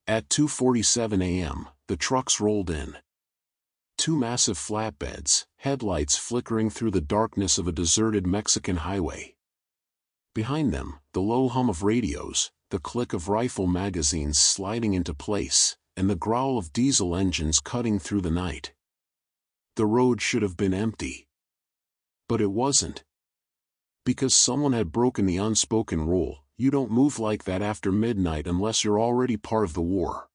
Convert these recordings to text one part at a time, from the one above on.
At 2:47 a.m., the trucks rolled in. Two massive flatbeds, headlights flickering through the darkness of a deserted Mexican highway. Behind them, the low hum of radios, the click of rifle magazines sliding into place, and the growl of diesel engines cutting through the night. The road should have been empty. But it wasn't. Because someone had broken the unspoken rule, you don't move like that after midnight unless you're already part of the war.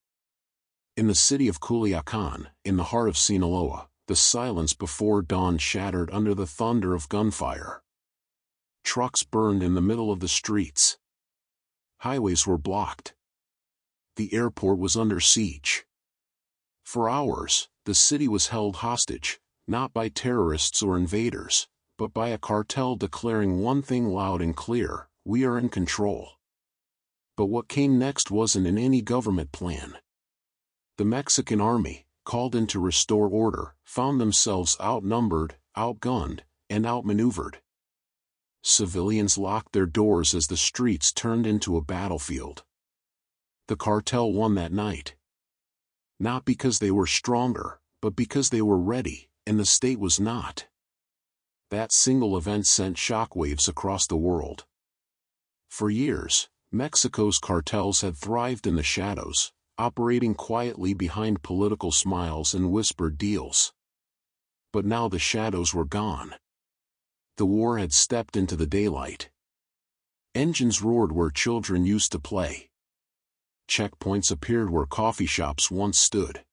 In the city of Culiacan, in the heart of Sinaloa, the silence before dawn shattered under the thunder of gunfire. Trucks burned in the middle of the streets. Highways were blocked. The airport was under siege. For hours, the city was held hostage, not by terrorists or invaders, but by a cartel declaring one thing loud and clear: we are in control. But what came next wasn't in any government plan. The Mexican army, called in to restore order, found themselves outnumbered, outgunned, and outmaneuvered. Civilians locked their doors as the streets turned into a battlefield. The cartel won that night. Not because they were stronger, but because they were ready, and the state was not. That single event sent shockwaves across the world. For years, Mexico's cartels had thrived in the shadows, operating quietly behind political smiles and whispered deals. But now the shadows were gone. The war had stepped into the daylight. Engines roared where children used to play. Checkpoints appeared where coffee shops once stood.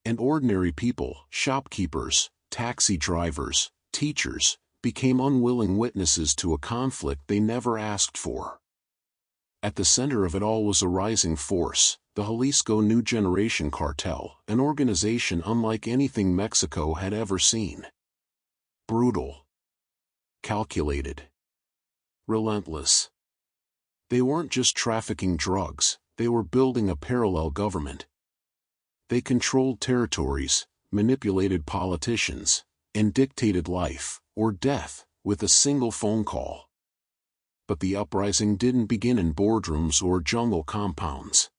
And ordinary people, shopkeepers, taxi drivers, teachers, became unwilling witnesses to a conflict they never asked for. At the center of it all was a rising force, the Jalisco New Generation Cartel, an organization unlike anything Mexico had ever seen. Brutal. Calculated. Relentless. They weren't just trafficking drugs, they were building a parallel government. They controlled territories, manipulated politicians, and dictated life, or death, with a single phone call. But the uprising didn't begin in boardrooms or jungle compounds.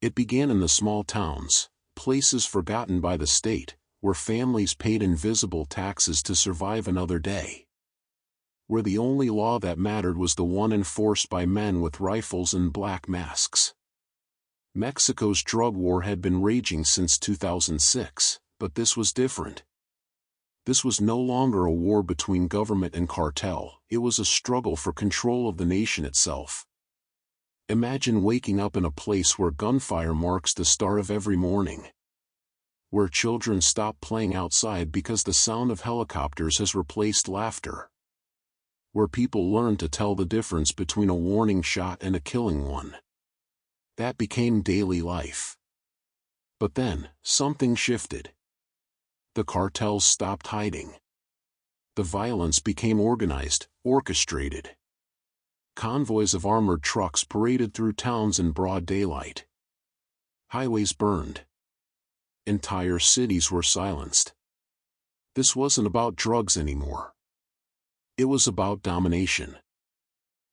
It began in the small towns, places forgotten by the state, where families paid invisible taxes to survive another day. Where the only law that mattered was the one enforced by men with rifles and black masks. Mexico's drug war had been raging since 2006, but this was different. This was no longer a war between government and cartel, it was a struggle for control of the nation itself. Imagine waking up in a place where gunfire marks the start of every morning. Where children stop playing outside because the sound of helicopters has replaced laughter. Where people learn to tell the difference between a warning shot and a killing one. That became daily life. But then, something shifted. The cartels stopped hiding. The violence became organized, orchestrated. Convoys of armored trucks paraded through towns in broad daylight. Highways burned. Entire cities were silenced. This wasn't about drugs anymore. It was about domination.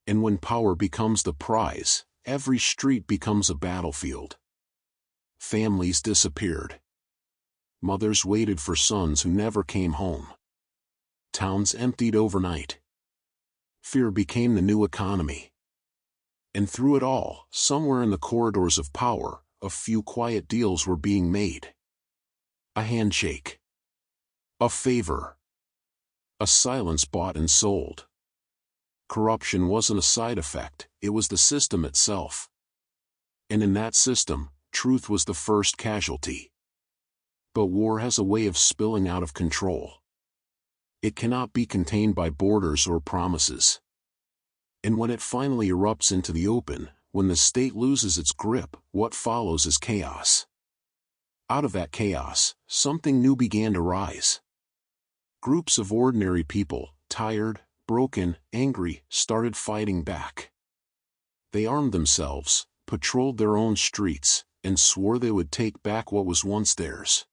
And when power becomes the prize, every street becomes a battlefield. Families disappeared. Mothers waited for sons who never came home. Towns emptied overnight. Fear became the new economy. And through it all, somewhere in the corridors of power, a few quiet deals were being made. A handshake. A favor. A silence bought and sold. Corruption wasn't a side effect, it was the system itself. And in that system, truth was the first casualty. But war has a way of spilling out of control. It cannot be contained by borders or promises. And when it finally erupts into the open, when the state loses its grip, what follows is chaos. Out of that chaos, something new began to rise. Groups of ordinary people, tired, broken, angry, started fighting back. They armed themselves, patrolled their own streets, and swore they would take back what was once theirs.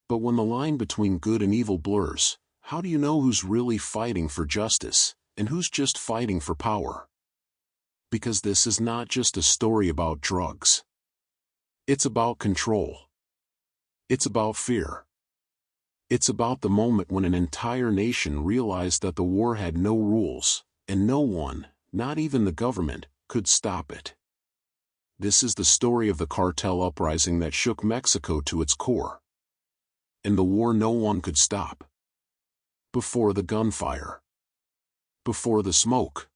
But when the line between good and evil blurs, how do you know who's really fighting for justice, and who's just fighting for power? Because this is not just a story about drugs. It's about control. It's about fear. It's about the moment when an entire nation realized that the war had no rules, and no one, not even the government, could stop it. This is the story of the cartel uprising that shook Mexico to its core. And the war no one could stop. Before the gunfire. Before the smoke.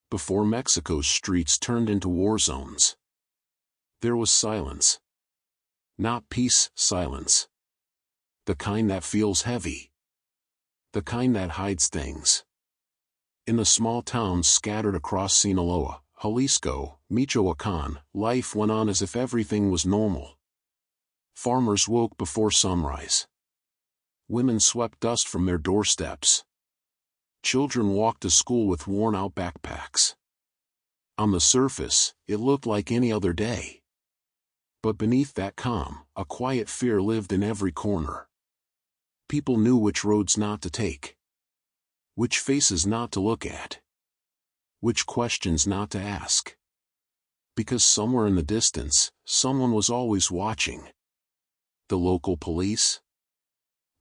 Before Mexico's streets turned into war zones. There was silence. Not peace, silence. The kind that feels heavy. The kind that hides things. In the small towns scattered across Sinaloa, Jalisco, Michoacán, life went on as if everything was normal. Farmers woke before sunrise. Women swept dust from their doorsteps. Children walked to school with worn-out backpacks. On the surface, it looked like any other day. But beneath that calm, a quiet fear lived in every corner. People knew which roads not to take. Which faces not to look at. Which questions not to ask. Because somewhere in the distance, someone was always watching. The local police?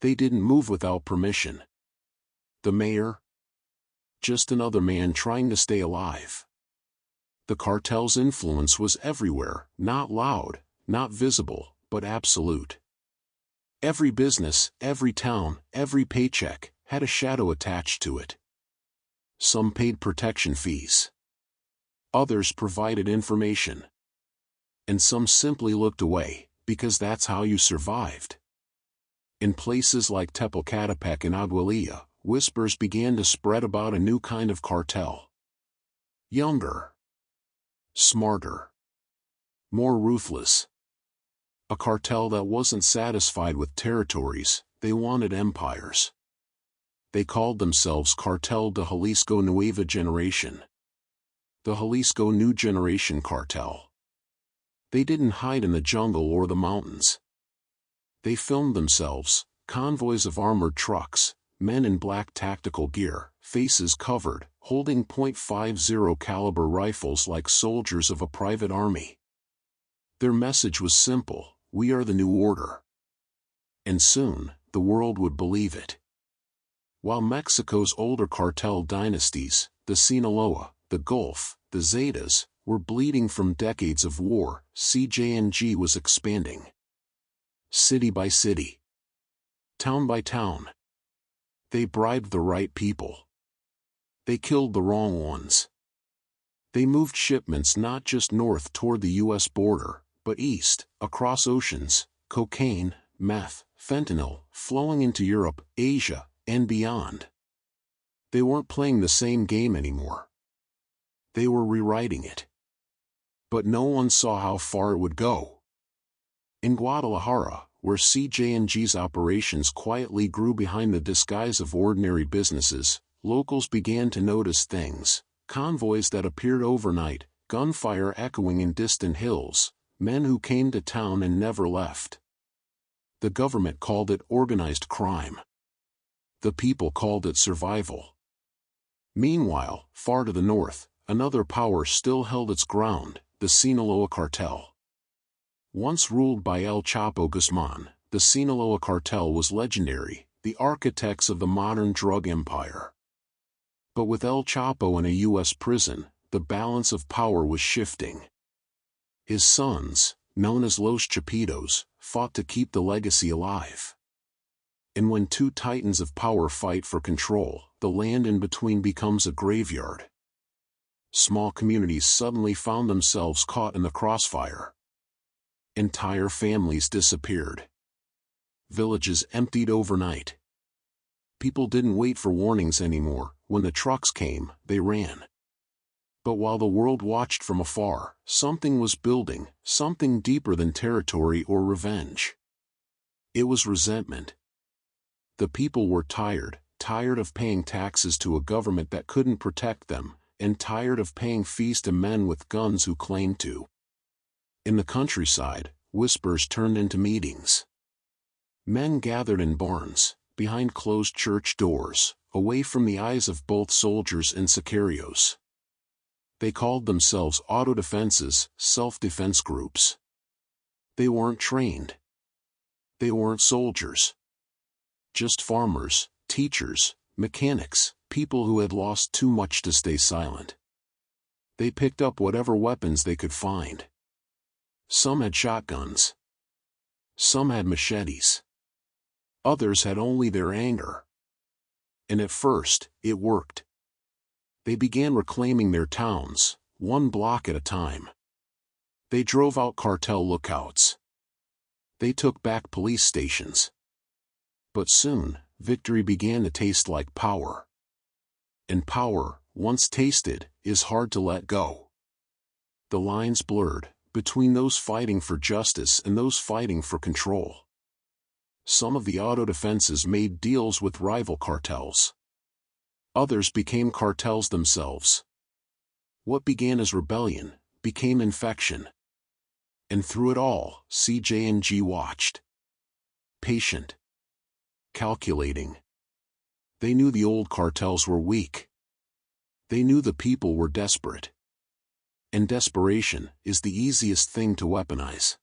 They didn't move without permission. The mayor? Just another man trying to stay alive. The cartel's influence was everywhere, not loud, not visible, but absolute. Every business, every town, every paycheck, had a shadow attached to it. Some paid protection fees. Others provided information. And some simply looked away, because that's how you survived. In places like Tepocatepec and Aguililla, whispers began to spread about a new kind of cartel. Younger. Smarter. More ruthless. A cartel that wasn't satisfied with territories, they wanted empires. They called themselves Cartel de Jalisco Nueva Generation. The Jalisco New Generation Cartel. They didn't hide in the jungle or the mountains. They filmed themselves, convoys of armored trucks, men in black tactical gear, faces covered, holding .50 caliber rifles like soldiers of a private army. Their message was simple: we are the new order. And soon, the world would believe it. While Mexico's older cartel dynasties, the Sinaloa, the Gulf, the Zetas, were bleeding from decades of war, CJNG was expanding. City by city. Town by town. They bribed the right people. They killed the wrong ones. They moved shipments not just north toward the U.S. border, but east, across oceans, cocaine, meth, fentanyl, flowing into Europe, Asia, and beyond. They weren't playing the same game anymore. They were rewriting it. But no one saw how far it would go. In Guadalajara, where CJNG's operations quietly grew behind the disguise of ordinary businesses, locals began to notice things: convoys that appeared overnight, gunfire echoing in distant hills, men who came to town and never left. The government called it organized crime. The people called it survival. Meanwhile, far to the north, another power still held its ground, the Sinaloa Cartel. Once ruled by El Chapo Guzman, the Sinaloa Cartel was legendary, the architects of the modern drug empire. But with El Chapo in a U.S. prison, the balance of power was shifting. His sons, known as Los Chapitos, fought to keep the legacy alive. And when two titans of power fight for control, the land in between becomes a graveyard. Small communities suddenly found themselves caught in the crossfire. Entire families disappeared. Villages emptied overnight. People didn't wait for warnings anymore. When the trucks came, they ran. But while the world watched from afar, something was building, something deeper than territory or revenge. It was resentment. The people were tired of paying taxes to a government that couldn't protect them, and tired of paying fees to men with guns who claimed to. In the countryside, whispers turned into meetings. Men gathered in barns, behind closed church doors, away from the eyes of both soldiers and sicarios. They called themselves autodefenses, self-defense groups. They weren't trained. They weren't soldiers. Just farmers, teachers, mechanics, people who had lost too much to stay silent. They picked up whatever weapons they could find. Some had shotguns. Some had machetes. Others had only their anger. And at first, it worked. They began reclaiming their towns, one block at a time. They drove out cartel lookouts. They took back police stations. But soon, victory began to taste like power. And power, once tasted, is hard to let go. The lines blurred between those fighting for justice and those fighting for control. Some of the auto defenses made deals with rival cartels. Others became cartels themselves. What began as rebellion became infection. And through it all, CJNG watched. Patient. Calculating. They knew the old cartels were weak. They knew the people were desperate. And desperation is the easiest thing to weaponize.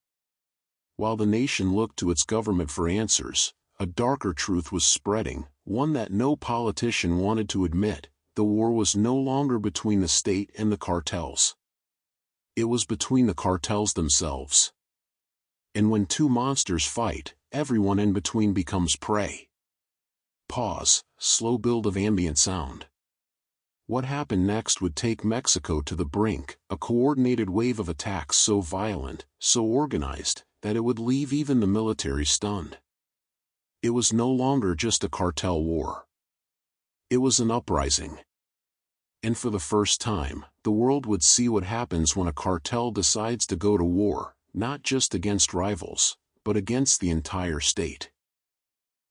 While the nation looked to its government for answers, a darker truth was spreading, one that no politician wanted to admit. The war was no longer between the state and the cartels. It was between the cartels themselves. And when two monsters fight, everyone in between becomes prey. Pause, slow build of ambient sound. What happened next would take Mexico to the brink, a coordinated wave of attacks so violent, so organized, that it would leave even the military stunned. It was no longer just a cartel war. It was an uprising. And for the first time, the world would see what happens when a cartel decides to go to war, not just against rivals, but against the entire state.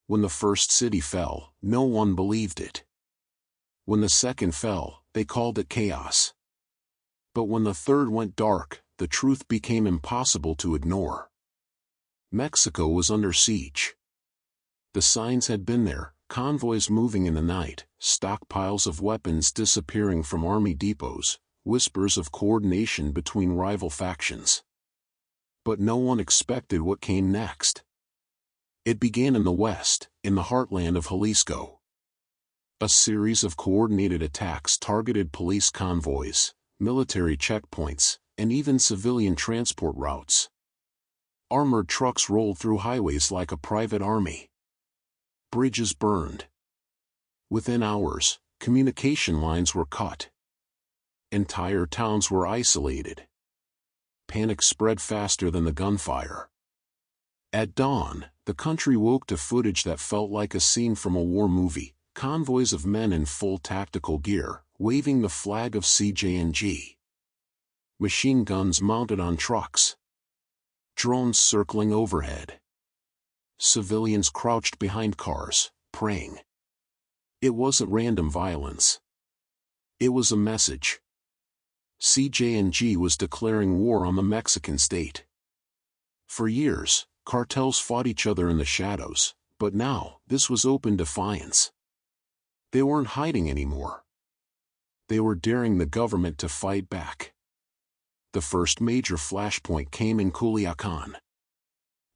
When the first city fell, no one believed it. When the second fell, they called it chaos. But when the third went dark, the truth became impossible to ignore. Mexico was under siege. The signs had been there, convoys moving in the night, stockpiles of weapons disappearing from army depots, whispers of coordination between rival factions. But no one expected what came next. It began in the west, in the heartland of Jalisco. A series of coordinated attacks targeted police convoys, military checkpoints, and even civilian transport routes. Armored trucks rolled through highways like a private army. Bridges burned. Within hours, communication lines were cut. Entire towns were isolated. Panic spread faster than the gunfire. At dawn, the country woke to footage that felt like a scene from a war movie, convoys of men in full tactical gear, waving the flag of CJNG. Machine guns mounted on trucks. Drones circling overhead. Civilians crouched behind cars, praying. It wasn't random violence. It was a message. CJNG was declaring war on the Mexican state. For years, cartels fought each other in the shadows, but now, this was open defiance. They weren't hiding anymore. They were daring the government to fight back. The first major flashpoint came in Culiacan.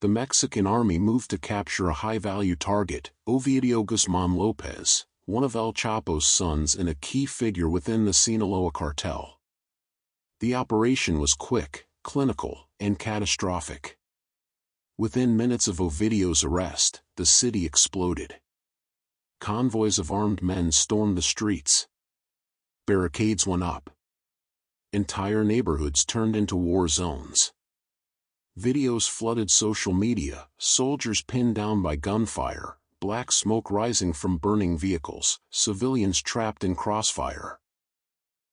The Mexican army moved to capture a high-value target, Ovidio Guzman Lopez, one of El Chapo's sons and a key figure within the Sinaloa Cartel. The operation was quick, clinical, and catastrophic. Within minutes of Ovidio's arrest, the city exploded. Convoys of armed men stormed the streets. Barricades went up. Entire neighborhoods turned into war zones. Videos flooded social media, soldiers pinned down by gunfire, black smoke rising from burning vehicles, civilians trapped in crossfire.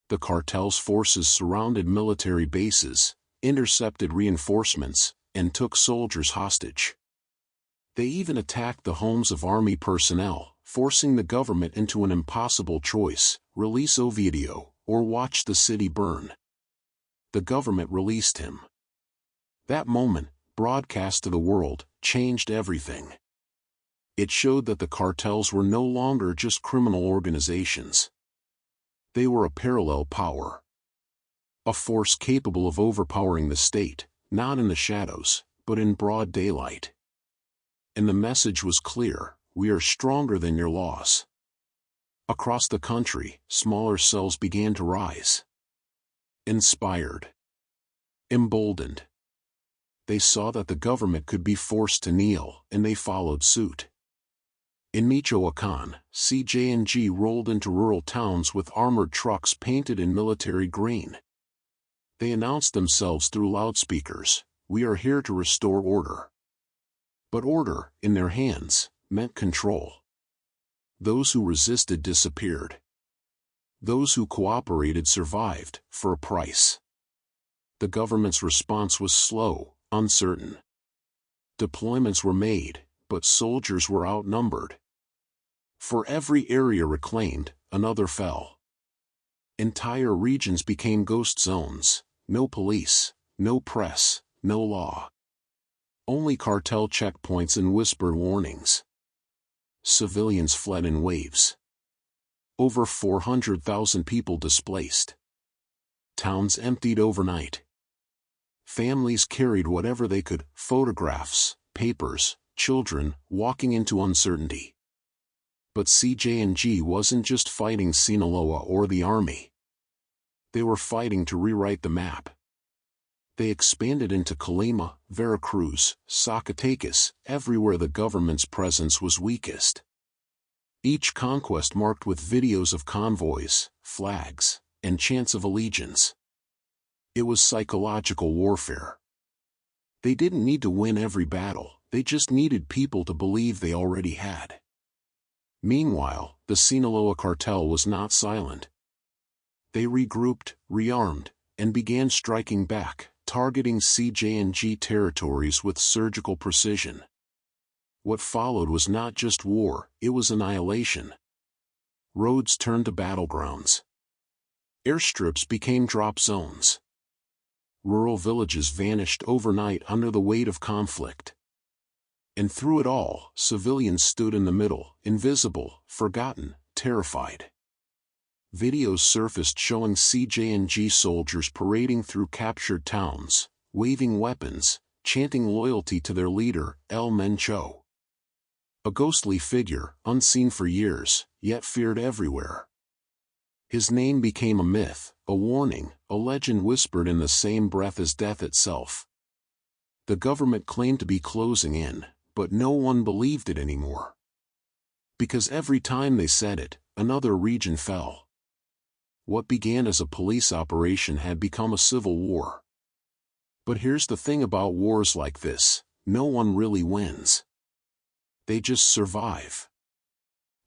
The cartel's forces surrounded military bases, intercepted reinforcements, and took soldiers hostage. They even attacked the homes of army personnel, forcing the government into an impossible choice: release Ovidio, or watch the city burn. The government released him. That moment, broadcast to the world, changed everything. It showed that the cartels were no longer just criminal organizations. They were a parallel power. A force capable of overpowering the state, not in the shadows, but in broad daylight. And the message was clear: we are stronger than your laws. Across the country, smaller cells began to rise. Inspired. Emboldened. They saw that the government could be forced to kneel, and they followed suit. In Michoacán, CJNG rolled into rural towns with armored trucks painted in military green. They announced themselves through loudspeakers: we are here to restore order. But order, in their hands, meant control. Those who resisted disappeared. Those who cooperated survived, for a price. The government's response was slow, uncertain. Deployments were made, but soldiers were outnumbered. For every area reclaimed, another fell. Entire regions became ghost zones: no police, no press, no law. Only cartel checkpoints and whispered warnings. Civilians fled in waves. Over 400,000 people displaced. Towns emptied overnight. Families carried whatever they could: photographs, papers, children, walking into uncertainty. But CJNG wasn't just fighting Sinaloa or the army. They were fighting to rewrite the map. They expanded into Colima, Veracruz, Zacatecas, everywhere the government's presence was weakest. Each conquest marked with videos of convoys, flags, and chants of allegiance. It was psychological warfare. They didn't need to win every battle, they just needed people to believe they already had. Meanwhile, the Sinaloa Cartel was not silent. They regrouped, rearmed, and began striking back, targeting CJNG territories with surgical precision. What followed was not just war, it was annihilation. Roads turned to battlegrounds. Airstrips became drop zones. Rural villages vanished overnight under the weight of conflict. And through it all, civilians stood in the middle, invisible, forgotten, terrified. Videos surfaced showing CJNG soldiers parading through captured towns, waving weapons, chanting loyalty to their leader, El Mencho. A ghostly figure, unseen for years, yet feared everywhere. His name became a myth, a warning, a legend whispered in the same breath as death itself. The government claimed to be closing in, but no one believed it anymore. Because every time they said it, another region fell. What began as a police operation had become a civil war. But here's the thing about wars like this: no one really wins. They just survive.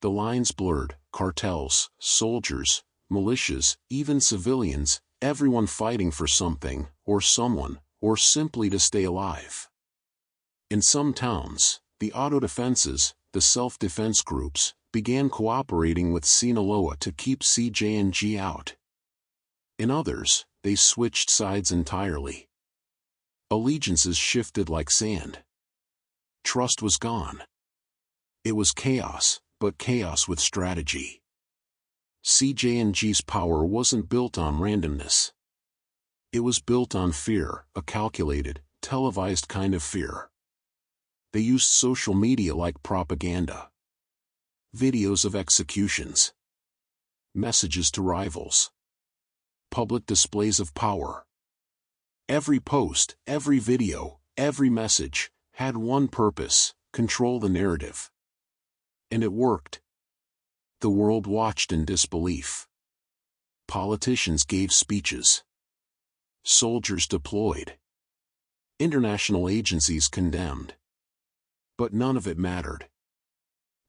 The lines blurred: cartels, soldiers, militias, even civilians, everyone fighting for something, or someone, or simply to stay alive. In some towns, the autodefenses, the self-defense groups, began cooperating with Sinaloa to keep CJNG out. In others, they switched sides entirely. Allegiances shifted like sand. Trust was gone. It was chaos, but chaos with strategy. CJNG's power wasn't built on randomness. It was built on fear, a calculated, televised kind of fear. They used social media like propaganda. Videos of executions. Messages to rivals. Public displays of power. Every post, every video, every message, had one purpose: control the narrative. And it worked. The world watched in disbelief. Politicians gave speeches. Soldiers deployed. International agencies condemned. But none of it mattered.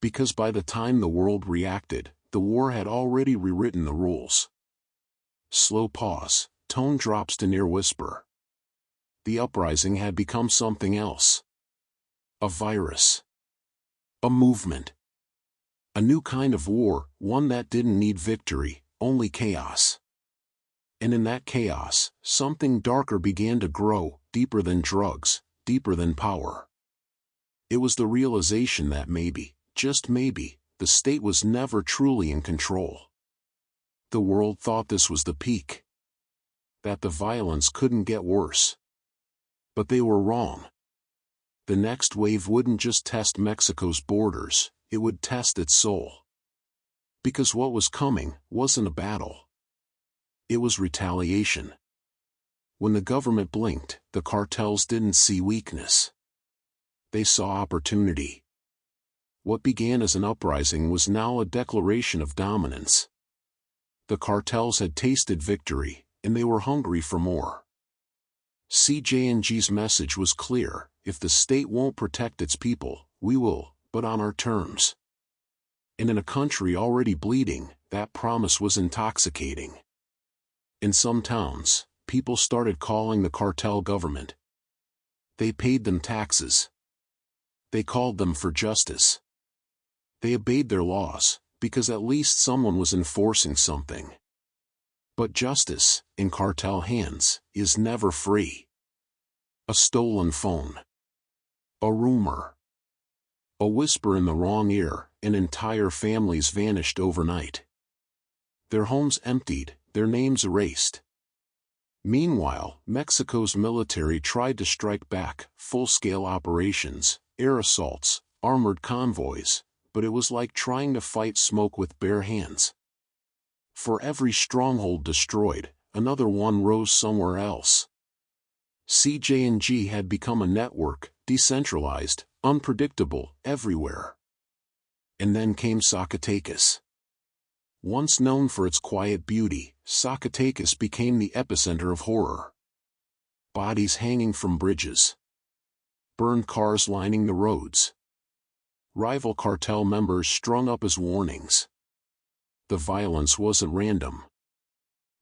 Because by the time the world reacted, the war had already rewritten the rules. Slow pause, tone drops to near whisper. The uprising had become something else. A virus. A movement. A new kind of war, one that didn't need victory, only chaos. And in that chaos, something darker began to grow, deeper than drugs, deeper than power. It was the realization that maybe, just maybe, the state was never truly in control. The world thought this was the peak. That the violence couldn't get worse. But they were wrong. The next wave wouldn't just test Mexico's borders, it would test its soul. Because what was coming wasn't a battle. It was retaliation. When the government blinked, the cartels didn't see weakness. They saw opportunity. What began as an uprising was now a declaration of dominance. The cartels had tasted victory, and they were hungry for more. CJNG's message was clear: if the state won't protect its people, we will, but on our terms. And in a country already bleeding, that promise was intoxicating. In some towns, people started calling the cartel government. They paid them taxes. They called them for justice. They obeyed their laws, because at least someone was enforcing something. But justice, in cartel hands, is never free. A stolen phone. A rumor. A whisper in the wrong ear, and entire families vanished overnight. Their homes emptied, their names erased. Meanwhile, Mexico's military tried to strike back, full-scale operations, air assaults, armored convoys, but it was like trying to fight smoke with bare hands. For every stronghold destroyed, another one rose somewhere else. CJNG had become a network, decentralized, unpredictable, everywhere. And then came Zacatecas. Once known for its quiet beauty, Zacatecas became the epicenter of horror. Bodies hanging from bridges. Burned cars lining the roads. Rival cartel members strung up as warnings. The violence wasn't random.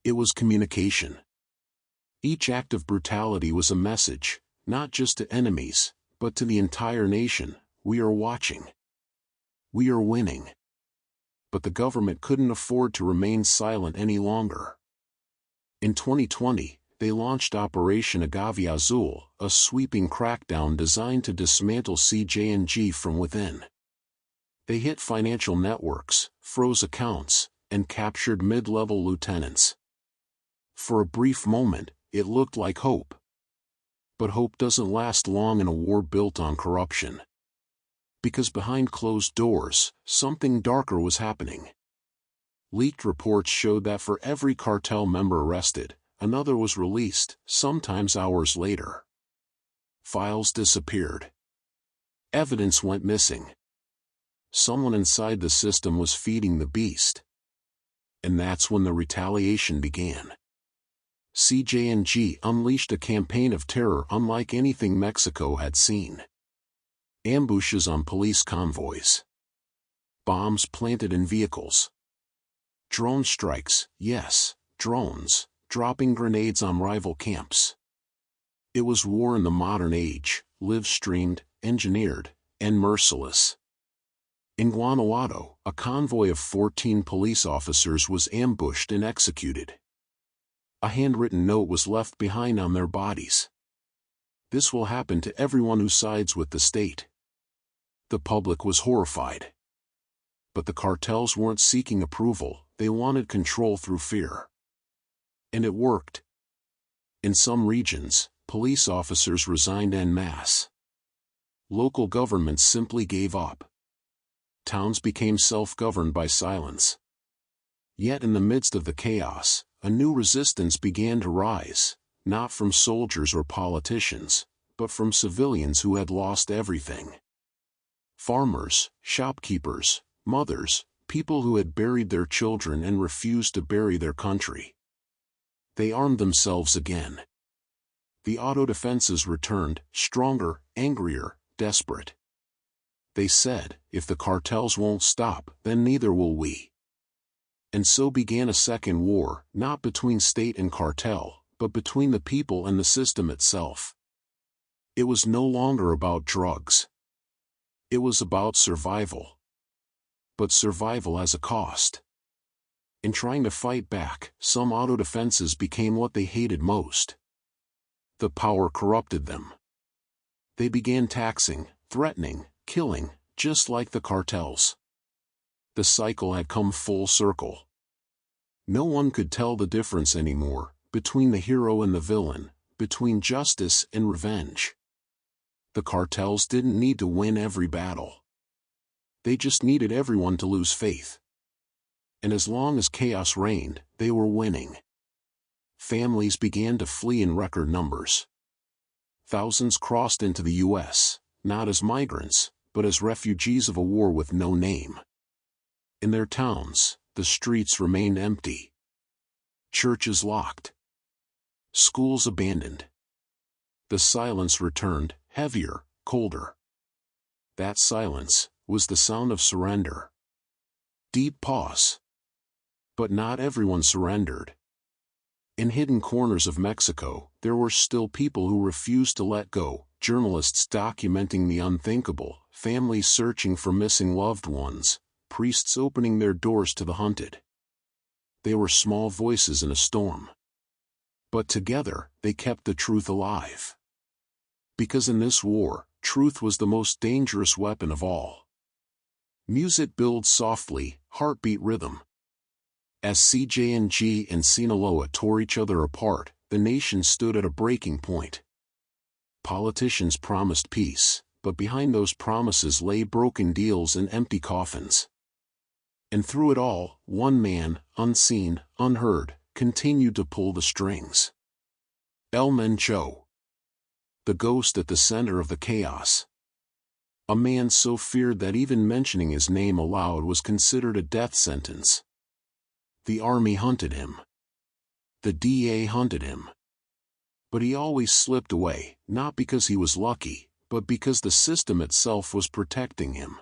It was communication. Each act of brutality was a message, not just to enemies, but to the entire nation: we are watching. We are winning. But the government couldn't afford to remain silent any longer. In 2020, they launched Operation Agave Azul, a sweeping crackdown designed to dismantle CJNG from within. They hit financial networks, froze accounts, and captured mid-level lieutenants. For a brief moment, it looked like hope. But hope doesn't last long in a war built on corruption. Because behind closed doors, something darker was happening. Leaked reports showed that for every cartel member arrested, another was released, sometimes hours later. Files disappeared. Evidence went missing. Someone inside the system was feeding the beast. And that's when the retaliation began. CJNG unleashed a campaign of terror unlike anything Mexico had seen. Ambushes on police convoys. Bombs planted in vehicles. Drone strikes, yes, drones, dropping grenades on rival camps. It was war in the modern age, live-streamed, engineered, and merciless. In Guanajuato, a convoy of 14 police officers was ambushed and executed. A handwritten note was left behind on their bodies. This will happen to everyone who sides with the state. The public was horrified. But the cartels weren't seeking approval, they wanted control through fear. And it worked. In some regions, police officers resigned en masse. Local governments simply gave up. Towns became self-governed by silence. Yet in the midst of the chaos, a new resistance began to rise, not from soldiers or politicians, but from civilians who had lost everything. Farmers, shopkeepers, mothers, people who had buried their children and refused to bury their country. They armed themselves again. The auto defenses returned, stronger, angrier, desperate. They said, if the cartels won't stop, then neither will we. And so began a second war, not between state and cartel, but between the people and the system itself. It was no longer about drugs. It was about survival. But survival has a cost. In trying to fight back, some auto defenses became what they hated most. The power corrupted them. They began taxing, threatening, killing, just like the cartels. The cycle had come full circle. No one could tell the difference anymore, between the hero and the villain, between justice and revenge. The cartels didn't need to win every battle. They just needed everyone to lose faith. And as long as chaos reigned, they were winning. Families began to flee in record numbers. Thousands crossed into the U.S., not as migrants, but as refugees of a war with no name. In their towns, the streets remained empty. Churches locked. Schools abandoned. The silence returned, heavier, colder. That silence was the sound of surrender. Deep pause. But not everyone surrendered. In hidden corners of Mexico, there were still people who refused to let go, journalists documenting the unthinkable, families searching for missing loved ones, priests opening their doors to the hunted. They were small voices in a storm. But together, they kept the truth alive. Because in this war, truth was the most dangerous weapon of all. Music builds softly, heartbeat rhythm. As CJNG and Sinaloa tore each other apart, the nation stood at a breaking point. Politicians promised peace, but behind those promises lay broken deals and empty coffins. And through it all, one man, unseen, unheard, continued to pull the strings. El Mencho. The ghost at the center of the chaos. A man so feared that even mentioning his name aloud was considered a death sentence. The army hunted him. The DA hunted him. But he always slipped away, not because he was lucky, but because the system itself was protecting him.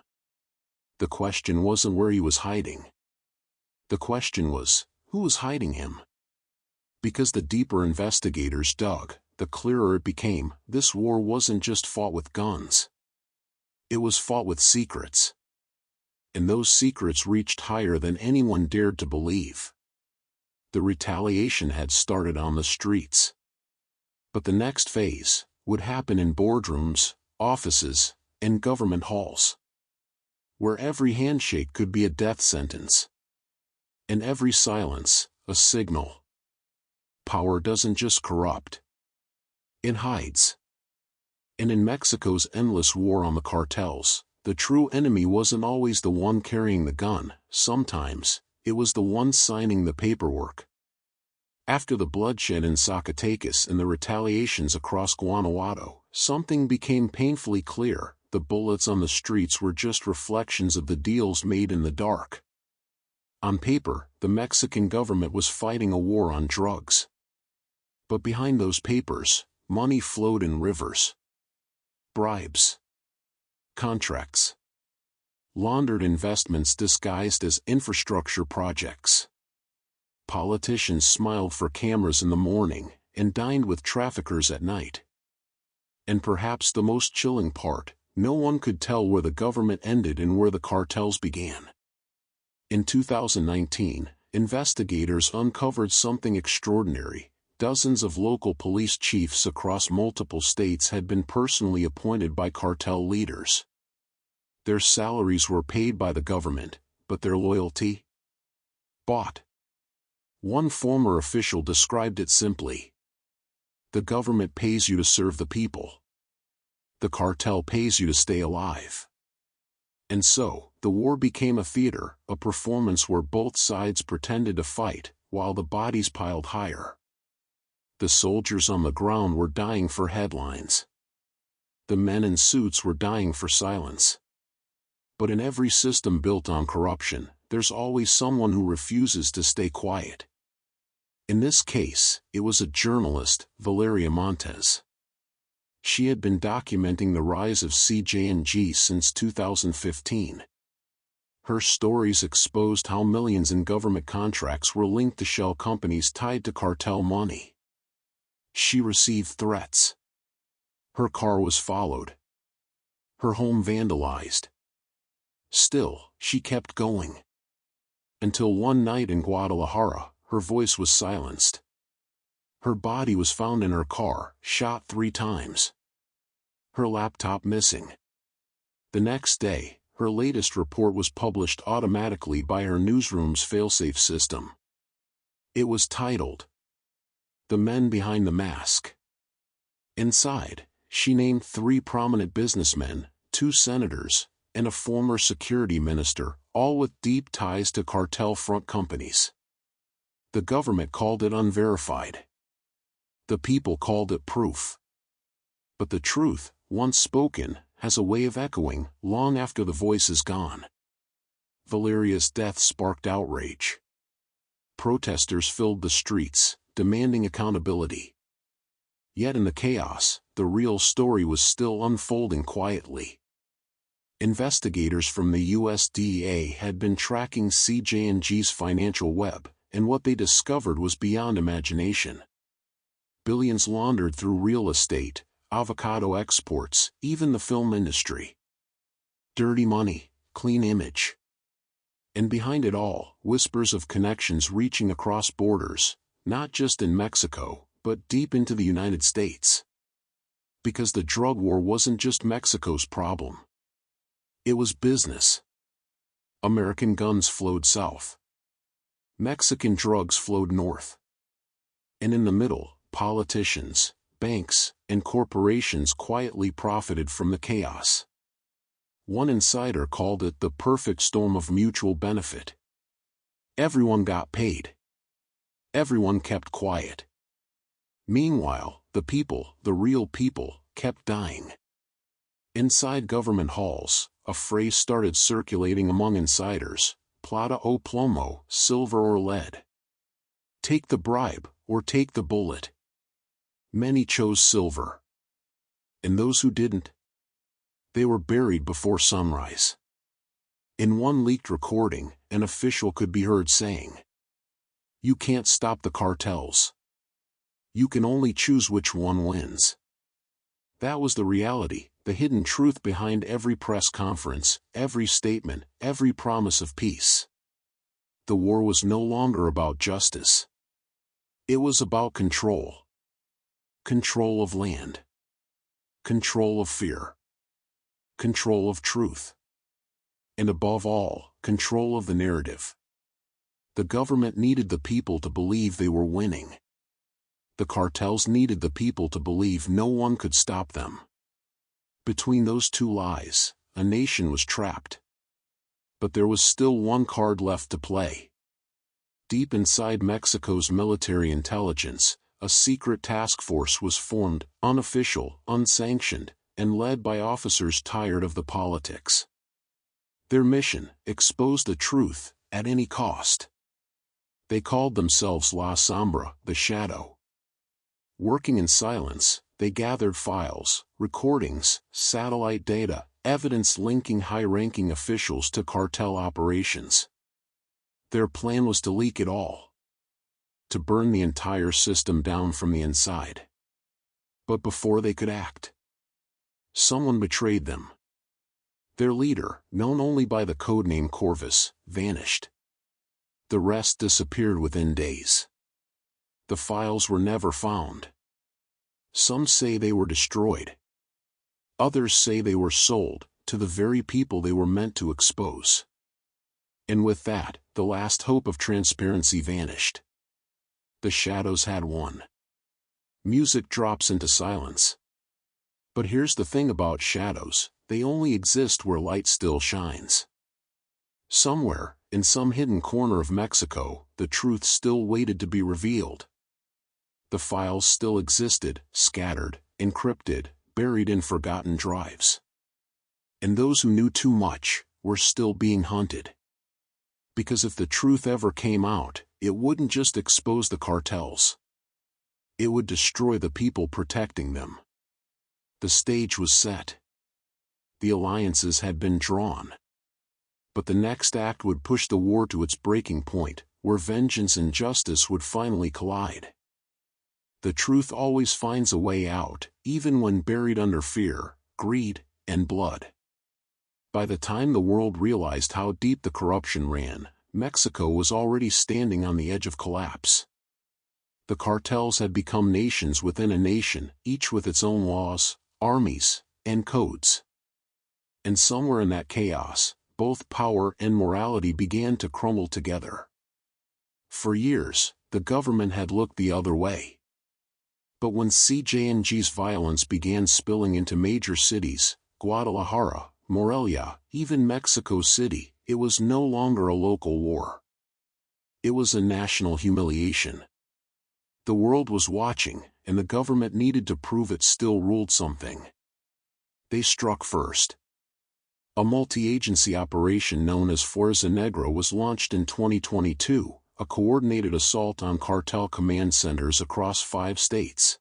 The question wasn't where he was hiding. The question was, who was hiding him? Because the deeper investigators dug, the clearer it became, this war wasn't just fought with guns. It was fought with secrets. And those secrets reached higher than anyone dared to believe. The retaliation had started on the streets. But the next phase would happen in boardrooms, offices, and government halls, where every handshake could be a death sentence. And every silence, a signal. Power doesn't just corrupt. It hides. And in Mexico's endless war on the cartels, the true enemy wasn't always the one carrying the gun, sometimes, it was the one signing the paperwork. After the bloodshed in Zacatecas and the retaliations across Guanajuato, something became painfully clear: the bullets on the streets were just reflections of the deals made in the dark. On paper, the Mexican government was fighting a war on drugs. But behind those papers, money flowed in rivers. Bribes. Contracts. Laundered investments disguised as infrastructure projects. Politicians smiled for cameras in the morning and dined with traffickers at night. And perhaps the most chilling part, no one could tell where the government ended and where the cartels began. In 2019, investigators uncovered something extraordinary. Dozens of local police chiefs across multiple states had been personally appointed by cartel leaders. Their salaries were paid by the government, but their loyalty? Bought. One former official described it simply: the government pays you to serve the people. The cartel pays you to stay alive. And so, the war became a theater, a performance where both sides pretended to fight, while the bodies piled higher. The soldiers on the ground were dying for headlines. The men in suits were dying for silence. But in every system built on corruption, there's always someone who refuses to stay quiet. In this case, it was a journalist, Valeria Montes. She had been documenting the rise of CJNG since 2015. Her stories exposed how millions in government contracts were linked to shell companies tied to cartel money. She received threats. Her car was followed. Her home vandalized. Still, she kept going. Until one night in Guadalajara, her voice was silenced. Her body was found in her car, shot 3 times. Her laptop missing. The next day, her latest report was published automatically by her newsroom's failsafe system. It was titled, "The Men Behind the Mask." Inside, she named 3 prominent businessmen, 2 senators, and a former security minister, all with deep ties to cartel front companies. The government called it unverified. The people called it proof. But the truth, once spoken, has a way of echoing long after the voice is gone. Valeria's death sparked outrage. Protesters filled the streets, demanding accountability. Yet in the chaos, the real story was still unfolding quietly. Investigators from the USDA had been tracking CJNG's financial web, and what they discovered was beyond imagination. Billions laundered through real estate, avocado exports, even the film industry. Dirty money, clean image. And behind it all, whispers of connections reaching across borders, not just in Mexico, but deep into the United States. Because the drug war wasn't just Mexico's problem. It was business. American guns flowed south. Mexican drugs flowed north. And in the middle, politicians, banks, and corporations quietly profited from the chaos. One insider called it the perfect storm of mutual benefit. Everyone got paid. Everyone kept quiet. Meanwhile, the people, the real people, kept dying. Inside government halls, a phrase started circulating among insiders: plata o plomo, silver or lead. Take the bribe, or take the bullet. Many chose silver. And those who didn't? They were buried before sunrise. In one leaked recording, an official could be heard saying, "You can't stop the cartels. You can only choose which one wins." That was the reality, the hidden truth behind every press conference, every statement, every promise of peace. The war was no longer about justice. It was about control. Control of land. Control of fear. Control of truth. And above all, control of the narrative. The government needed the people to believe they were winning. The cartels needed the people to believe no one could stop them. Between those two lies, a nation was trapped. But there was still one card left to play. Deep inside Mexico's military intelligence, a secret task force was formed, unofficial, unsanctioned, and led by officers tired of the politics. Their mission: expose the truth, at any cost. They called themselves La Sombra, the Shadow. Working in silence, they gathered files, recordings, satellite data, evidence linking high-ranking officials to cartel operations. Their plan was to leak it all. To burn the entire system down from the inside. But before they could act, someone betrayed them. Their leader, known only by the codename Corvus, vanished. The rest disappeared within days. The files were never found. Some say they were destroyed. Others say they were sold, to the very people they were meant to expose. And with that, the last hope of transparency vanished. The shadows had won. Music drops into silence. But here's the thing about shadows: they only exist where light still shines. Somewhere, in some hidden corner of Mexico, the truth still waited to be revealed. The files still existed, scattered, encrypted, buried in forgotten drives. And those who knew too much were still being hunted. Because if the truth ever came out, it wouldn't just expose the cartels. It would destroy the people protecting them. The stage was set. The alliances had been drawn. But the next act would push the war to its breaking point, where vengeance and justice would finally collide. The truth always finds a way out, even when buried under fear, greed, and blood. By the time the world realized how deep the corruption ran, Mexico was already standing on the edge of collapse. The cartels had become nations within a nation, each with its own laws, armies, and codes. And somewhere in that chaos, both power and morality began to crumble together. For years, the government had looked the other way. But when CJNG's violence began spilling into major cities, Guadalajara, Morelia, even Mexico City, it was no longer a local war. It was a national humiliation. The world was watching, and the government needed to prove it still ruled something. They struck first. A multi-agency operation known as Fuerza Negra was launched in 2022, a coordinated assault on cartel command centers across 5 states.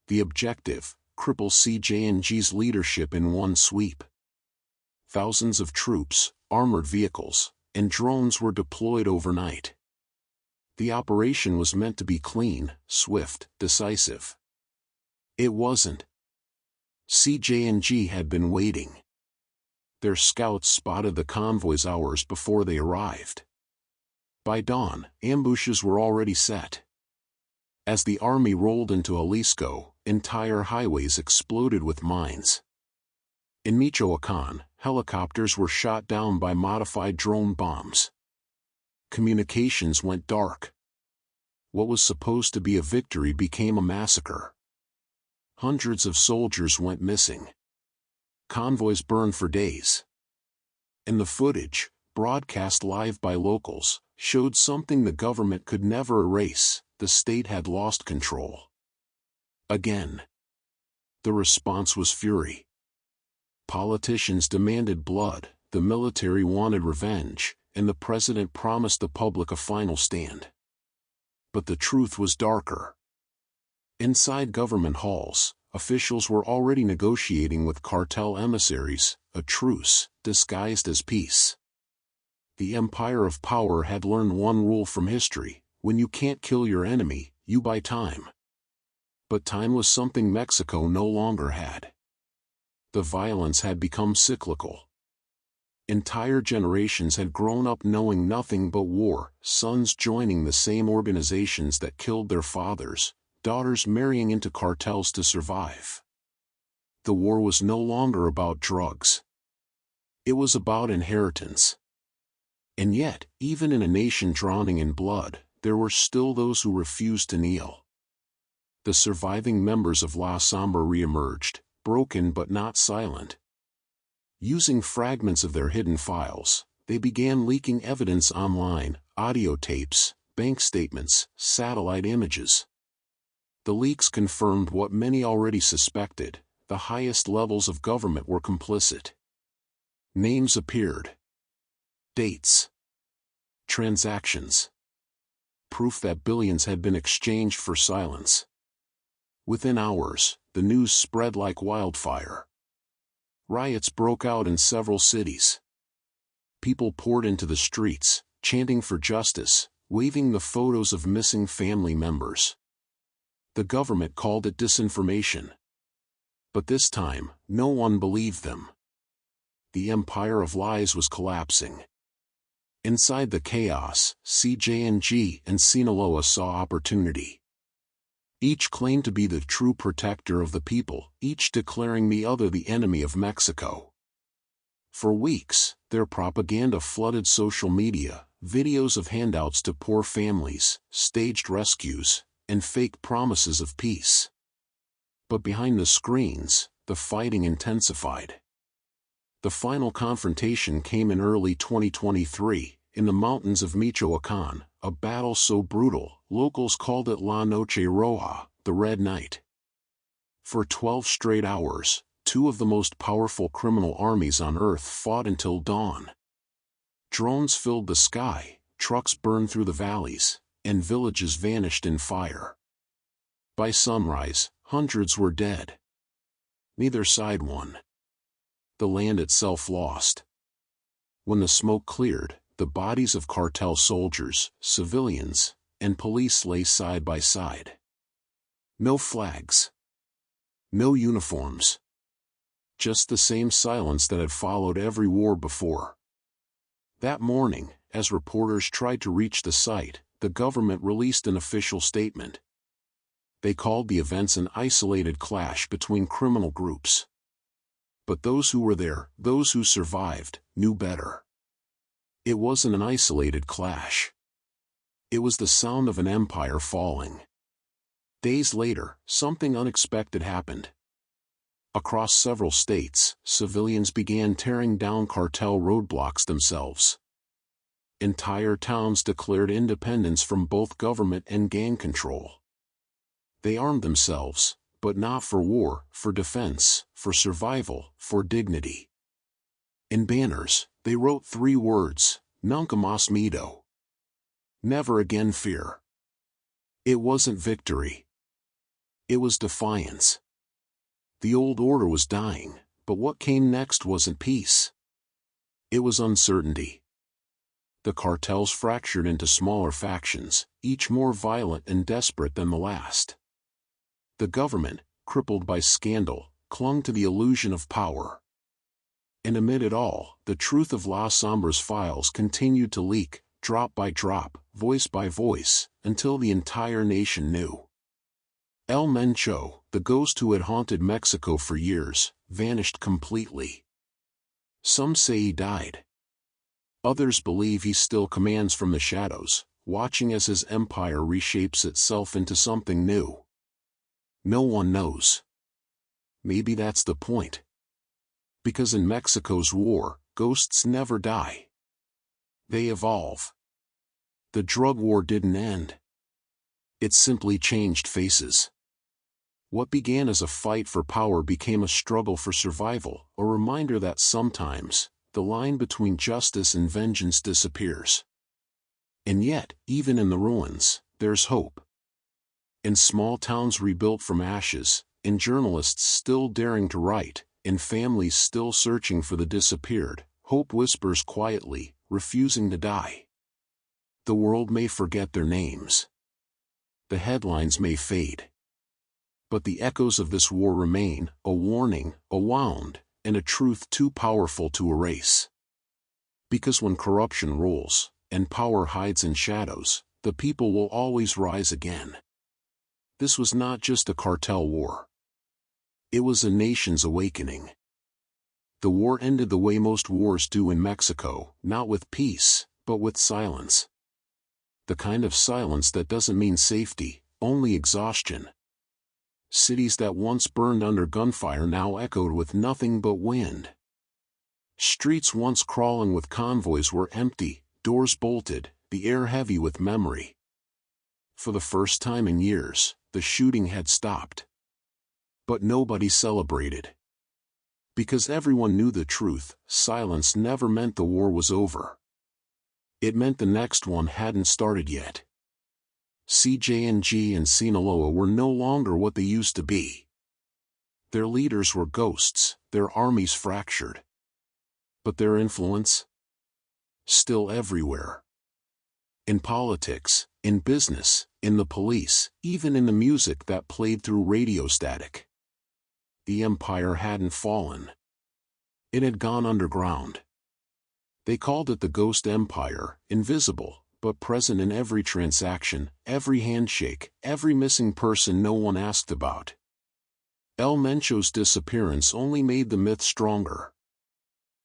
The objective: cripple CJNG's leadership in one sweep. Thousands of troops, armored vehicles, and drones were deployed overnight. The operation was meant to be clean, swift, decisive. It wasn't. CJNG had been waiting. Their scouts spotted the convoys hours before they arrived. By dawn, ambushes were already set. As the army rolled into Jalisco, entire highways exploded with mines. In Michoacán, helicopters were shot down by modified drone bombs. Communications went dark. What was supposed to be a victory became a massacre. Hundreds of soldiers went missing. Convoys burned for days. And the footage, broadcast live by locals, showed something the government could never erase: the state had lost control. Again. The response was fury. Politicians demanded blood, the military wanted revenge, and the president promised the public a final stand. But the truth was darker. Inside government halls, officials were already negotiating with cartel emissaries, a truce, disguised as peace. The empire of power had learned one rule from history: when you can't kill your enemy, you buy time. But time was something Mexico no longer had. The violence had become cyclical. Entire generations had grown up knowing nothing but war, sons joining the same organizations that killed their fathers, daughters marrying into cartels to survive. The war was no longer about drugs. It was about inheritance. And yet, even in a nation drowning in blood, there were still those who refused to kneel. The surviving members of La Sombra re-emerged, broken but not silent. Using fragments of their hidden files, they began leaking evidence online: audio tapes, bank statements, satellite images. The leaks confirmed what many already suspected: the highest levels of government were complicit. Names appeared. Dates. Transactions. Proof that billions had been exchanged for silence. Within hours, the news spread like wildfire. Riots broke out in several cities. People poured into the streets, chanting for justice, waving the photos of missing family members. The government called it disinformation. But this time, no one believed them. The empire of lies was collapsing. Inside the chaos, CJNG and Sinaloa saw opportunity. Each claimed to be the true protector of the people, each declaring the other the enemy of Mexico. For weeks, their propaganda flooded social media: videos of handouts to poor families, staged rescues, and fake promises of peace. But behind the screens, the fighting intensified. The final confrontation came in early 2023, in the mountains of Michoacán, a battle so brutal, locals called it La Noche Roja, the Red Night. For 12 straight hours, two of the most powerful criminal armies on Earth fought until dawn. Drones filled the sky, trucks burned through the valleys, and villages vanished in fire. By sunrise, hundreds were dead. Neither side won. The land itself lost. When the smoke cleared, the bodies of cartel soldiers, civilians, and police lay side by side. No flags. No uniforms. Just the same silence that had followed every war before. That morning, as reporters tried to reach the site, the government released an official statement. They called the events an isolated clash between criminal groups. But those who were there, those who survived, knew better. It wasn't an isolated clash. It was the sound of an empire falling. Days later, something unexpected happened. Across several states, civilians began tearing down cartel roadblocks themselves. Entire towns declared independence from both government and gang control. They armed themselves, but not for war, for defense, for survival, for dignity. In banners, they wrote 3 words, Nunca más miedo. Never again fear. It wasn't victory. It was defiance. The old order was dying, but what came next wasn't peace. It was uncertainty. The cartels fractured into smaller factions, each more violent and desperate than the last. The government, crippled by scandal, clung to the illusion of power. And amid it all, the truth of La Sombra's files continued to leak, drop by drop, voice by voice, until the entire nation knew. El Mencho, the ghost who had haunted Mexico for years, vanished completely. Some say he died. Others believe he still commands from the shadows, watching as his empire reshapes itself into something new. No one knows. Maybe that's the point. Because in Mexico's war, ghosts never die. They evolve. The drug war didn't end. It simply changed faces. What began as a fight for power became a struggle for survival, a reminder that sometimes, the line between justice and vengeance disappears. And yet, even in the ruins, there's hope. In small towns rebuilt from ashes, in journalists still daring to write, in families still searching for the disappeared, hope whispers quietly, refusing to die. The world may forget their names. The headlines may fade. But the echoes of this war remain, a warning, a wound, and a truth too powerful to erase. Because when corruption rules, and power hides in shadows, the people will always rise again. This was not just a cartel war. It was a nation's awakening. The war ended the way most wars do in Mexico, not with peace, but with silence. The kind of silence that doesn't mean safety, only exhaustion. Cities that once burned under gunfire now echoed with nothing but wind. Streets once crawling with convoys were empty, doors bolted, the air heavy with memory. For the first time in years, the shooting had stopped. But nobody celebrated. Because everyone knew the truth, silence never meant the war was over. It meant the next one hadn't started yet. CJNG and Sinaloa were no longer what they used to be. Their leaders were ghosts, their armies fractured. But their influence? Still everywhere. In politics, in business, in the police, even in the music that played through radio static. The empire hadn't fallen. It had gone underground. They called it the Ghost Empire, invisible, but present in every transaction, every handshake, every missing person no one asked about. El Mencho's disappearance only made the myth stronger.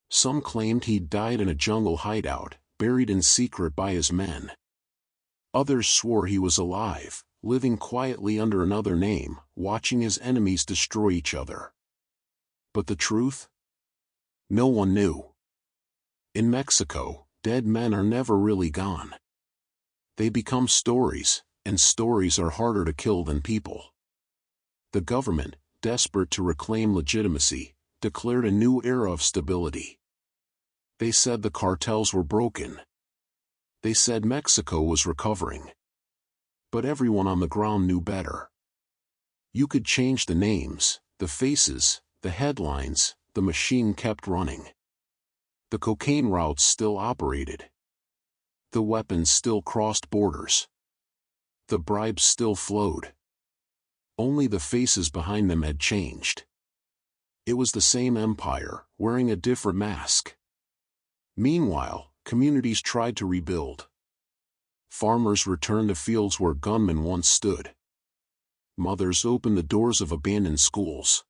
Some claimed he'd died in a jungle hideout, buried in secret by his men. Others swore he was alive, living quietly under another name, watching his enemies destroy each other. But the truth? No one knew. In Mexico, dead men are never really gone. They become stories, and stories are harder to kill than people. The government, desperate to reclaim legitimacy, declared a new era of stability. They said the cartels were broken. They said Mexico was recovering. But everyone on the ground knew better. You could change the names, the faces, the headlines, the machine kept running. The cocaine routes still operated. The weapons still crossed borders. The bribes still flowed. Only the faces behind them had changed. It was the same empire, wearing a different mask. Meanwhile, communities tried to rebuild. Farmers returned to fields where gunmen once stood. Mothers opened the doors of abandoned schools.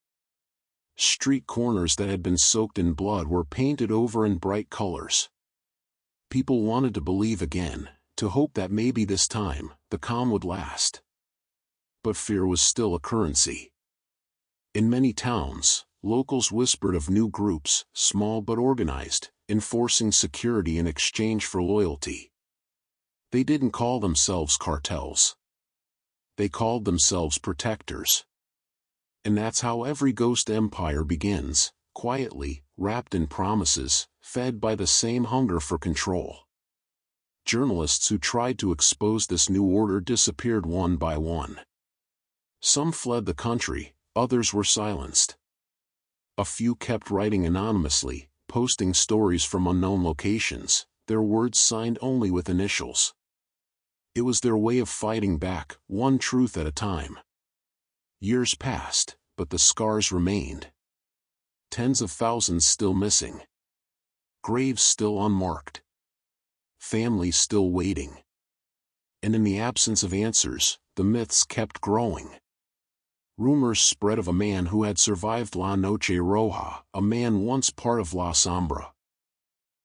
Street corners that had been soaked in blood were painted over in bright colors. People wanted to believe again, to hope that maybe this time, the calm would last. but fear was still a currency. In many towns, locals whispered of new groups, small but organized, enforcing security in exchange for loyalty. They didn't call themselves cartels. They called themselves protectors. And that's how every ghost empire begins, quietly, wrapped in promises, fed by the same hunger for control. Journalists who tried to expose this new order disappeared one by one. Some fled the country, others were silenced. A few kept writing anonymously, posting stories from unknown locations, their words signed only with initials. It was their way of fighting back, one truth at a time. Years passed, but the scars remained. Tens of thousands still missing. Graves still unmarked. Families still waiting. And in the absence of answers, the myths kept growing. Rumors spread of a man who had survived La Noche Roja, a man once part of La Sombra.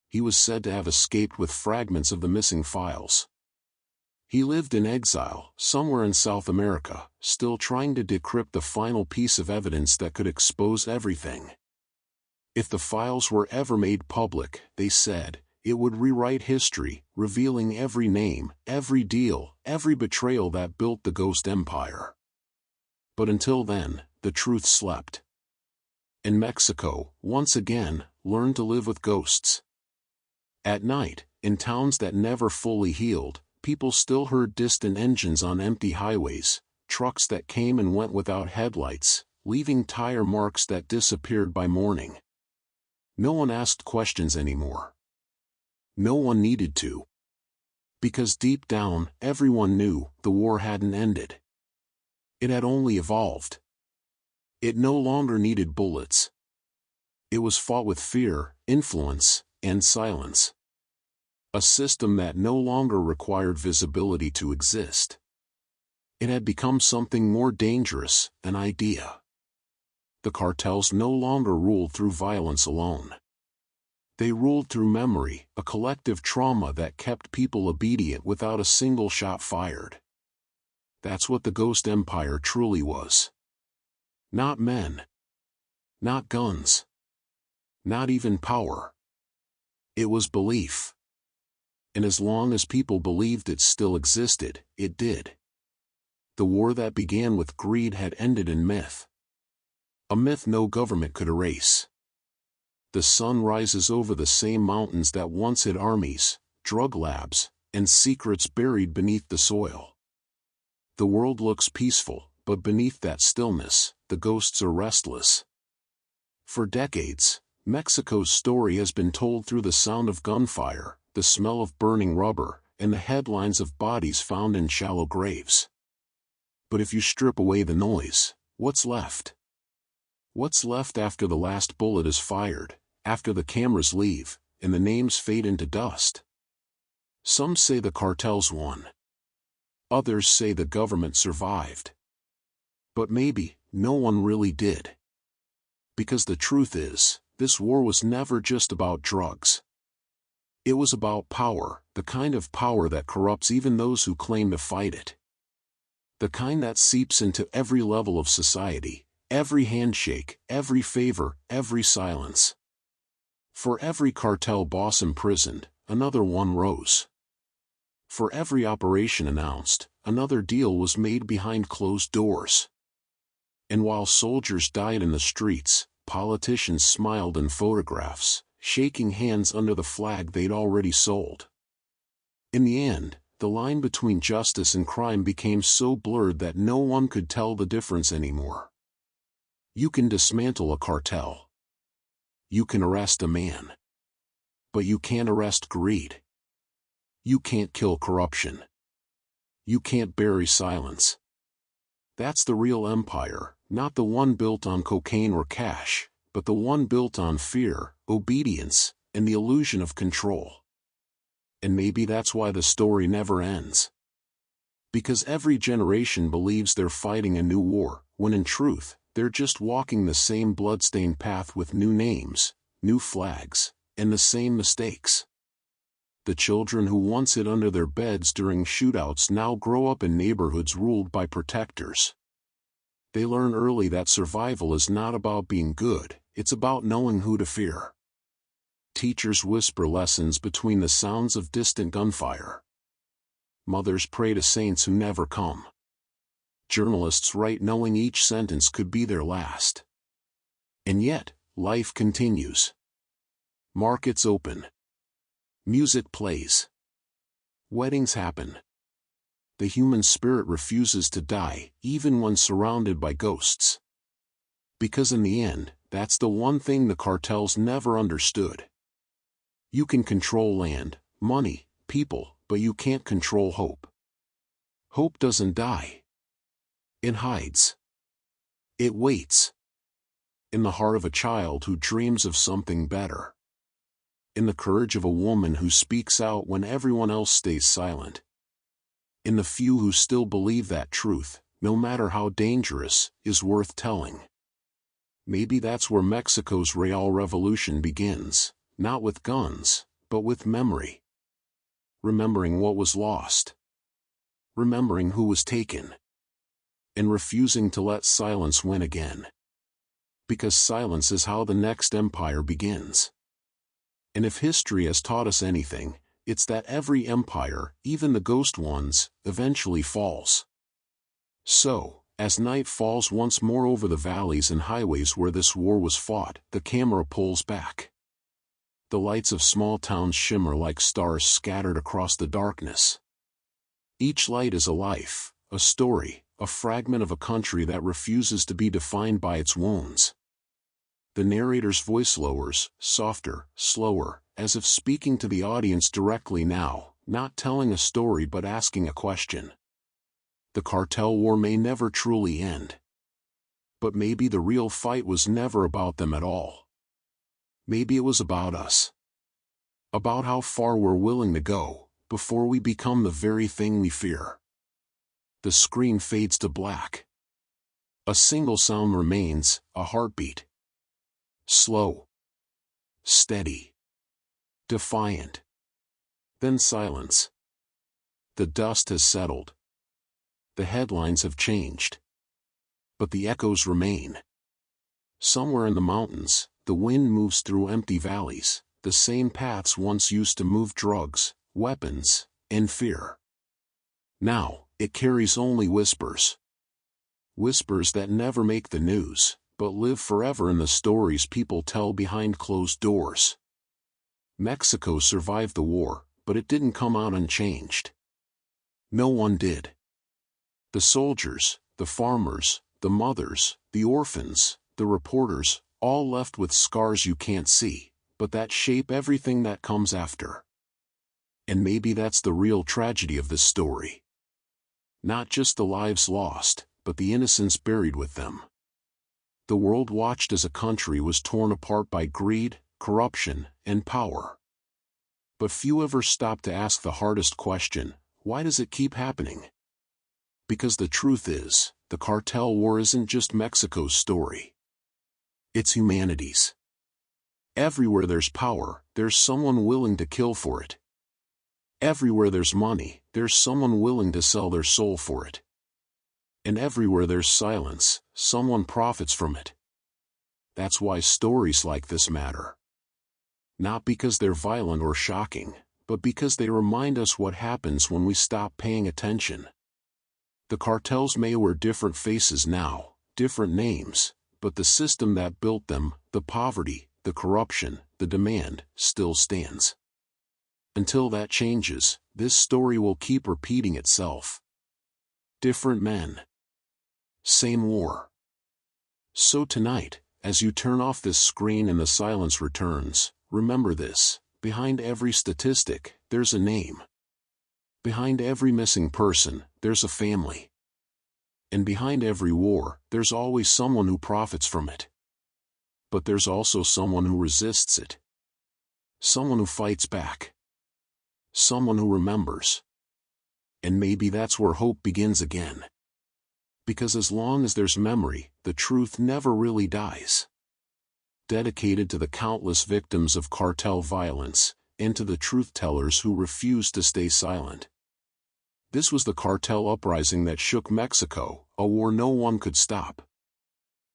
He was said to have escaped with fragments of the missing files. He lived in exile, somewhere in South America, still trying to decrypt the final piece of evidence that could expose everything. If the files were ever made public, they said, it would rewrite history, revealing every name, every deal, every betrayal that built the ghost empire. But until then, the truth slept. And Mexico, once again, learned to live with ghosts. At night, in towns that never fully healed, people still heard distant engines on empty highways, trucks that came and went without headlights, leaving tire marks that disappeared by morning. No one asked questions anymore. No one needed to. Because deep down, everyone knew the war hadn't ended. It had only evolved. It no longer needed bullets. It was fought with fear, influence, and silence. A system that no longer required visibility to exist. It had become something more dangerous, an idea. The cartels no longer ruled through violence alone. They ruled through memory, a collective trauma that kept people obedient without a single shot fired. That's what the ghost empire truly was. Not men. Not guns. Not even power. It was belief. And as long as people believed it still existed, it did. The war that began with greed had ended in myth. A myth no government could erase. The sun rises over the same mountains that once hid armies, drug labs, and secrets buried beneath the soil. The world looks peaceful, but beneath that stillness, the ghosts are restless. For decades, Mexico's story has been told through the sound of gunfire, the smell of burning rubber, and the headlines of bodies found in shallow graves. But if you strip away the noise, what's left? What's left after the last bullet is fired, after the cameras leave, and the names fade into dust? Some say the cartels won. Others say the government survived. But maybe, no one really did. Because the truth is, this war was never just about drugs. It was about power, the kind of power that corrupts even those who claim to fight it. The kind that seeps into every level of society, every handshake, every favor, every silence. For every cartel boss imprisoned, another one rose. For every operation announced, another deal was made behind closed doors. And while soldiers died in the streets, politicians smiled in photographs, shaking hands under the flag they'd already sold. In the end, the line between justice and crime became so blurred that no one could tell the difference anymore. You can dismantle a cartel. You can arrest a man. But you can't arrest greed. You can't kill corruption. You can't bury silence. That's the real empire, not the one built on cocaine or cash, but the one built on fear, obedience, and the illusion of control. And maybe that's why the story never ends. Because every generation believes they're fighting a new war, when in truth, they're just walking the same bloodstained path with new names, new flags, and the same mistakes. The children who once hid under their beds during shootouts now grow up in neighborhoods ruled by protectors. They learn early that survival is not about being good, it's about knowing who to fear. Teachers whisper lessons between the sounds of distant gunfire. Mothers pray to saints who never come. Journalists write knowing each sentence could be their last. And yet, life continues. Markets open. Music plays. Weddings happen. The human spirit refuses to die, even when surrounded by ghosts. Because in the end, that's the one thing the cartels never understood. You can control land, money, people, but you can't control hope. Hope doesn't die. It hides. It waits. In the heart of a child who dreams of something better. In the courage of a woman who speaks out when everyone else stays silent. In the few who still believe that truth, no matter how dangerous, is worth telling. Maybe that's where Mexico's Real Revolution begins, not with guns, but with memory. Remembering what was lost. Remembering who was taken. And refusing to let silence win again. Because silence is how the next empire begins. And if history has taught us anything, it's that every empire, even the ghost ones, eventually falls. So, as night falls once more over the valleys and highways where this war was fought, the camera pulls back. The lights of small towns shimmer like stars scattered across the darkness. Each light is a life, a story, a fragment of a country that refuses to be defined by its wounds. The narrator's voice lowers, softer, slower, as if speaking to the audience directly now, not telling a story but asking a question. The cartel war may never truly end. But maybe the real fight was never about them at all. Maybe it was about us. About how far we're willing to go, before we become the very thing we fear. The screen fades to black. A single sound remains, a heartbeat. Slow. Steady. Defiant. Then silence. The dust has settled. The headlines have changed. But the echoes remain. Somewhere in the mountains, the wind moves through empty valleys, the same paths once used to move drugs, weapons, and fear. Now, it carries only whispers. Whispers that never make the news, but live forever in the stories people tell behind closed doors. Mexico survived the war, but it didn't come out unchanged. No one did. The soldiers, the farmers, the mothers, the orphans, the reporters, all left with scars you can't see, but that shape everything that comes after. And maybe that's the real tragedy of this story. Not just the lives lost, but the innocence buried with them. The world watched as a country was torn apart by greed, corruption, and power. But few ever stopped to ask the hardest question, why does it keep happening? Because the truth is, the cartel war isn't just Mexico's story. It's humanity's. Everywhere there's power, there's someone willing to kill for it. Everywhere there's money, there's someone willing to sell their soul for it. And everywhere there's silence, someone profits from it. That's why stories like this matter. Not because they're violent or shocking, but because they remind us what happens when we stop paying attention. The cartels may wear different faces now, different names, but the system that built them, the poverty, the corruption, the demand, still stands. Until that changes, this story will keep repeating itself. Different men. Same war. So tonight, as you turn off this screen and the silence returns, remember this: behind every statistic, there's a name. Behind every missing person, there's a family. And behind every war, there's always someone who profits from it. But there's also someone who resists it. Someone who fights back. Someone who remembers. And maybe that's where hope begins again. Because as long as there's memory, the truth never really dies. Dedicated to the countless victims of cartel violence, and to the truth-tellers who refused to stay silent. This was the cartel uprising that shook Mexico, a war no one could stop.